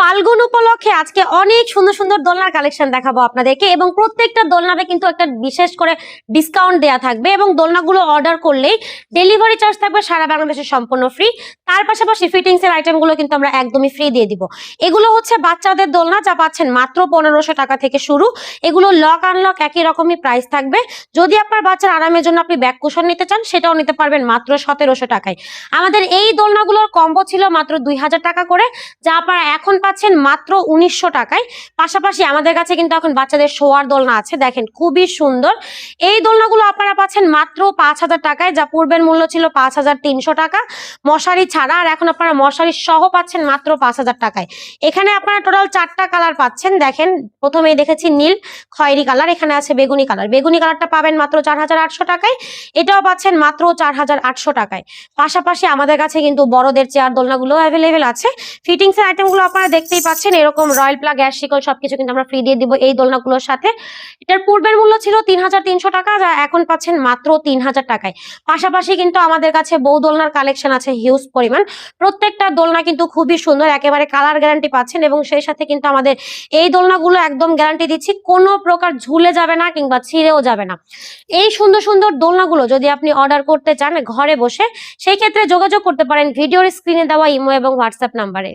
ফাল্গুন উপলক্ষে আজকে অনেক সুন্দর সুন্দর দোলনার কালেকশন দেখাবো আপনাদেরকে এবং প্রত্যেকটা দোলনাতে কিন্তু একটা বিশেষ করে ডিসকাউন্ট দেয়া থাকবে এবং দোলনাগুলো অর্ডার করলেই ডেলিভারি চার্জ থাকবে সারা বাংলাদেশে সম্পূর্ণ ফ্রি। তার পাশাপাশি ফিটিংস এর আইটেমগুলো কিন্তু আমরা একদমই ফ্রি দিয়ে দিব। এগুলো হচ্ছে বাচ্চাদের দোলনা, যা পাচ্ছেন মাত্র 1500 টাকা থেকে শুরু। এগুলো লক আনলক একই রকমই প্রাইস থাকবে। যদি আপনার বাচ্চার আরামের জন্য আপনি ব্যাক কুশন নিতে চান, সেটাও নিতে পারবেন মাত্র 1700 টাকায়। আমাদের এই দোলনাগুলোর কম্বো ছিল মাত্র 2000 টাকা করে, যা আপনারা এখন পাচ্ছেন মাত্র 1900 টাকায়। পাশাপাশি আমাদের কাছে কিন্তু এখন বাচ্চাদের শোয়ার দোলনা আছে, দেখেন খুবই সুন্দর। এই দোলনাগুলো আপনারা পাচ্ছেন মাত্র 5000 টাকায়, যা পূর্বের মূল্য ছিল 5300 টাকা মশারি ছাড়া, আর এখন আপনারা মশারি সহ পাচ্ছেন মাত্র 5000 টাকায়। এখানে আপনারা টোটাল 4টা কালার পাচ্ছেন। দেখেন প্রথমেই দেখেছি নীল, খয়েরি কালার, এখানে আছে বেগুনি কালার। বেগুনি কালারটা পাবেন মাত্র 4800 টাকায়, এটাও পাচ্ছেন মাত্র 4800 টাকায়। পাশাপাশি আমাদের কাছে কিন্তু বড়দের চেয়ার দোলনাগুলো অ্যাভেলেবেল আছে। ফিটিংস এর আইটেমগুলো আপনারা দেখতেই পাচ্ছেন, এরকম রয়্যাল প্লাগ, গ্যাস শিকল সবকিছু কিন্তু আমরা ফ্রি দিয়ে দিব এই দোলনাগুলোর সাথে। এটার পূর্বের মূল্য ছিল 3300 টাকা, যা এখন পাচ্ছেন মাত্র 3000 টাকায়। পাশাপাশি কিন্তু আমাদের কাছে বউ দোলনার কালেকশন আছে হিউজ পরিমাণ। প্রত্যেকটা দোলনা কিন্তু খুবই সুন্দর, একেবারে কালার গ্যারান্টি পাচ্ছেন এবং সেই সাথে কিন্তু আমাদের এই দোলনাগুলো একদম গ্যারান্টি দিচ্ছি কোনো প্রকার ঝুলে যাবে না কিংবা ছিঁড়েও যাবে না। এই সুন্দর সুন্দর দোলনাগুলো যদি আপনি অর্ডার করতে চান ঘরে বসে, সেই ক্ষেত্রে যোগাযোগ করতে পারেন ভিডিওর স্ক্রিনে দেওয়া ইমো এবং হোয়াটসঅ্যাপ নাম্বারে।